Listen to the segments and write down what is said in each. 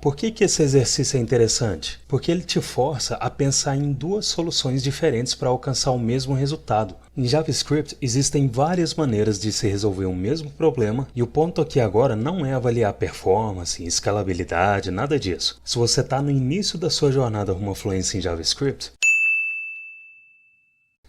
Por que esse exercício é interessante? Porque ele te força a pensar em duas soluções diferentes para alcançar o mesmo resultado. Em JavaScript existem várias maneiras de se resolver o mesmo problema e o ponto aqui agora não é avaliar performance, escalabilidade, nada disso. Se você está no início da sua jornada rumo à fluência em JavaScript,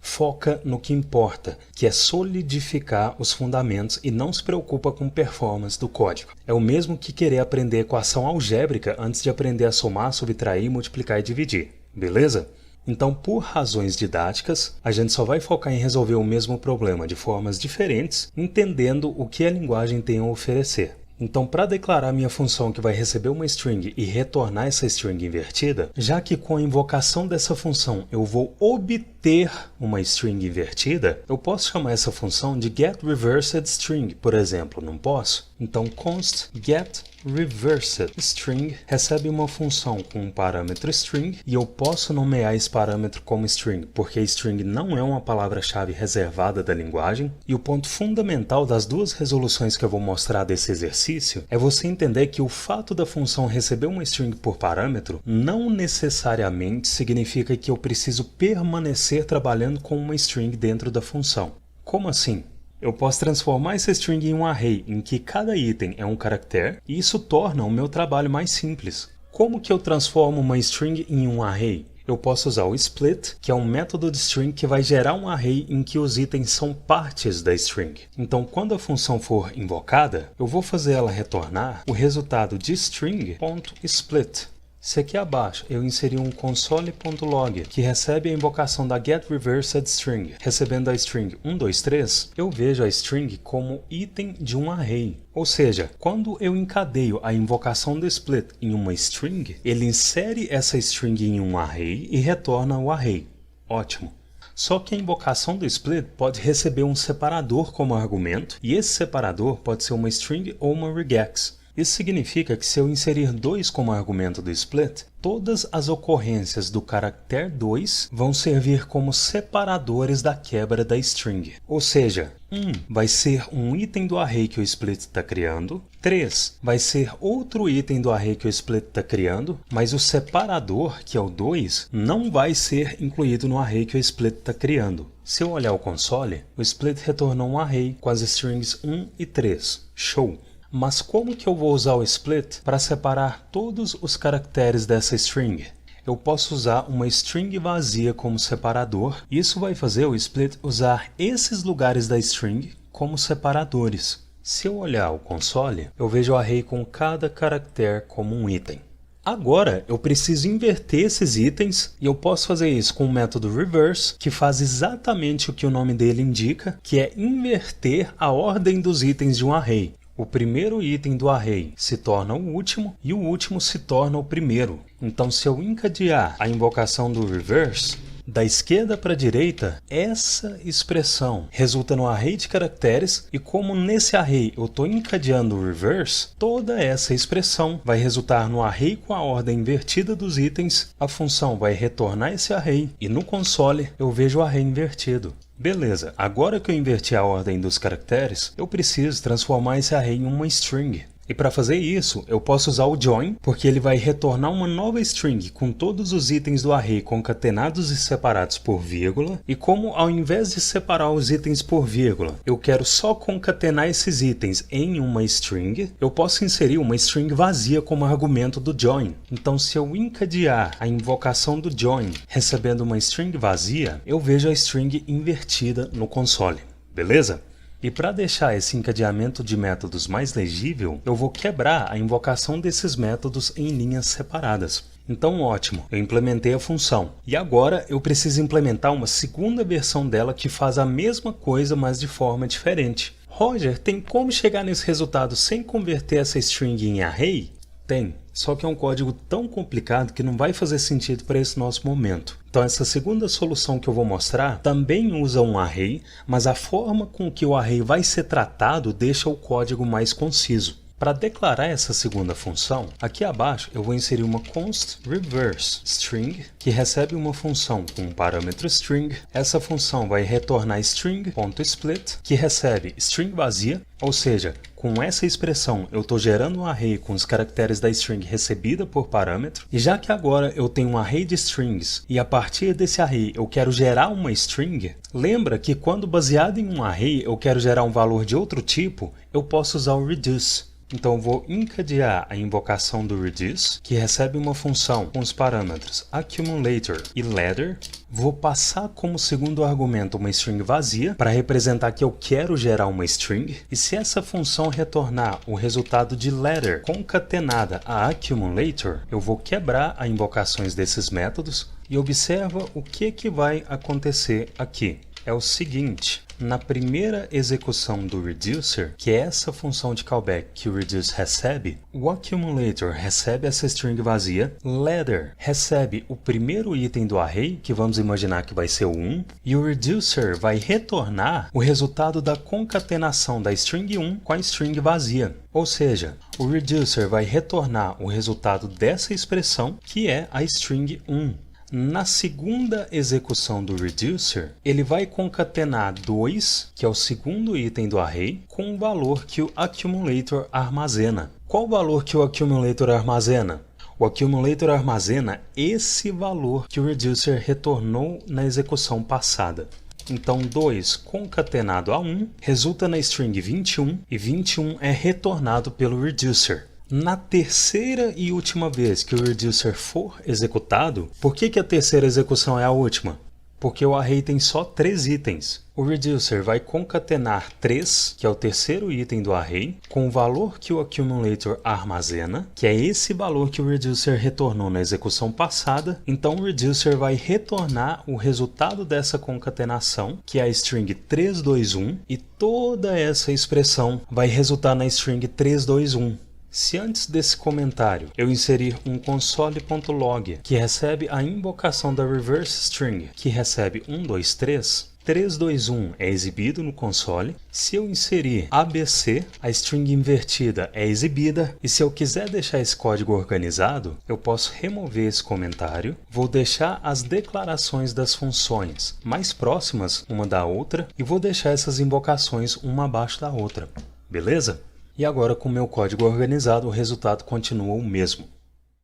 foca no que importa, que é solidificar os fundamentos e não se preocupa com performance do código. É o mesmo que querer aprender equação algébrica antes de aprender a somar, subtrair, multiplicar e dividir, beleza? Então, por razões didáticas, a gente só vai focar em resolver o mesmo problema de formas diferentes, entendendo o que a linguagem tem a oferecer. Então, para declarar minha função que vai receber uma string e retornar essa string invertida, já que com a invocação dessa função eu vou obter uma string invertida, eu posso chamar essa função de getReversedString, por exemplo, não posso? Então, const getReversedString recebe uma função com um parâmetro string e eu posso nomear esse parâmetro como string, porque string não é uma palavra-chave reservada da linguagem. E o ponto fundamental das duas resoluções que eu vou mostrar desse exercício é você entender que o fato da função receber uma string por parâmetro não necessariamente significa que eu preciso permanecer trabalhando com uma string dentro da função. Como assim? Eu posso transformar essa string em um array em que cada item é um caractere e isso torna o meu trabalho mais simples. Como que eu transformo uma string em um array? Eu posso usar o split, que é um método de string que vai gerar um array em que os itens são partes da string. Então, quando a função for invocada, eu vou fazer ela retornar o resultado de string.split. Se aqui abaixo eu inserir um console.log que recebe a invocação da getReversedString, recebendo a string 123, eu vejo a string como item de um array. Ou seja, quando eu encadeio a invocação do split em uma string, ele insere essa string em um array e retorna o array. Ótimo! Só que a invocação do split pode receber um separador como argumento, e esse separador pode ser uma string ou uma regex. Isso significa que se eu inserir 2 como argumento do split, todas as ocorrências do caractere 2 vão servir como separadores da quebra da string. Ou seja, 1 vai ser um item do array que o split está criando, 3 vai ser outro item do array que o split está criando, mas o separador, que é o 2, não vai ser incluído no array que o split está criando. Se eu olhar o console, o split retornou um array com as strings 1 e 3. Show! Mas como que eu vou usar o split para separar todos os caracteres dessa string? Eu posso usar uma string vazia como separador. Isso vai fazer o split usar esses lugares da string como separadores. Se eu olhar o console, eu vejo o array com cada caractere como um item. Agora eu preciso inverter esses itens e eu posso fazer isso com o método reverse, que faz exatamente o que o nome dele indica, que é inverter a ordem dos itens de um array. O primeiro item do array se torna o último e o último se torna o primeiro. Então, se eu encadear a invocação do reverse, da esquerda para a direita, essa expressão resulta no array de caracteres e como nesse array eu estou encadeando o reverse, toda essa expressão vai resultar no array com a ordem invertida dos itens, a função vai retornar esse array e no console eu vejo o array invertido. Beleza, agora que eu inverti a ordem dos caracteres, eu preciso transformar esse array em uma string. E para fazer isso, eu posso usar o join, porque ele vai retornar uma nova string com todos os itens do array concatenados e separados por vírgula. E como ao invés de separar os itens por vírgula, eu quero só concatenar esses itens em uma string, eu posso inserir uma string vazia como argumento do join. Então, se eu encadear a invocação do join recebendo uma string vazia, eu vejo a string invertida no console. Beleza? E para deixar esse encadeamento de métodos mais legível, eu vou quebrar a invocação desses métodos em linhas separadas. Então, ótimo, eu implementei a função. E agora eu preciso implementar uma segunda versão dela que faz a mesma coisa, mas de forma diferente. Roger, tem como chegar nesse resultado sem converter essa string em array? Tem, só que é um código tão complicado que não vai fazer sentido para esse nosso momento. Então essa segunda solução que eu vou mostrar também usa um array, mas a forma com que o array vai ser tratado deixa o código mais conciso. Para declarar essa segunda função, aqui abaixo eu vou inserir uma const reverse string, que recebe uma função com um parâmetro string. Essa função vai retornar string.split, que recebe string vazia, ou seja, com essa expressão eu estou gerando um array com os caracteres da string recebida por parâmetro, e já que agora eu tenho um array de strings e a partir desse array eu quero gerar uma string, lembra que quando baseado em um array eu quero gerar um valor de outro tipo, eu posso usar o reduce. Então eu vou encadear a invocação do reduce, que recebe uma função com os parâmetros accumulator e ladder. Vou passar como segundo argumento uma string vazia para representar que eu quero gerar uma string. E se essa função retornar o resultado de ladder concatenada a accumulator, eu vou quebrar as invocações desses métodos e observa o que vai acontecer aqui. É o seguinte, na primeira execução do reducer, que é essa função de callback que o reduce recebe, o accumulator recebe essa string vazia, ladder recebe o primeiro item do array, que vamos imaginar que vai ser o 1, e o reducer vai retornar o resultado da concatenação da string 1 com a string vazia. Ou seja, o reducer vai retornar o resultado dessa expressão, que é a string 1. Na segunda execução do reducer, ele vai concatenar 2, que é o segundo item do array, com o valor que o accumulator armazena. Qual o valor que o accumulator armazena? O accumulator armazena esse valor que o reducer retornou na execução passada. Então 2 concatenado a 1 resulta na string 21 e 21 é retornado pelo reducer. Na terceira e última vez que o reducer for executado, por que a terceira execução é a última? Porque o array tem só 3 itens. O reducer vai concatenar 3, que é o terceiro item do array, com o valor que o accumulator armazena, que é esse valor que o reducer retornou na execução passada. Então o reducer vai retornar o resultado dessa concatenação, que é a string 321, e toda essa expressão vai resultar na string 321. Se antes desse comentário eu inserir um console.log que recebe a invocação da reverse string, que recebe 123, 321 é exibido no console. Se eu inserir ABC, a string invertida é exibida. E se eu quiser deixar esse código organizado, eu posso remover esse comentário. Vou deixar as declarações das funções mais próximas uma da outra e vou deixar essas invocações uma abaixo da outra. Beleza? E agora, com o meu código organizado, o resultado continua o mesmo.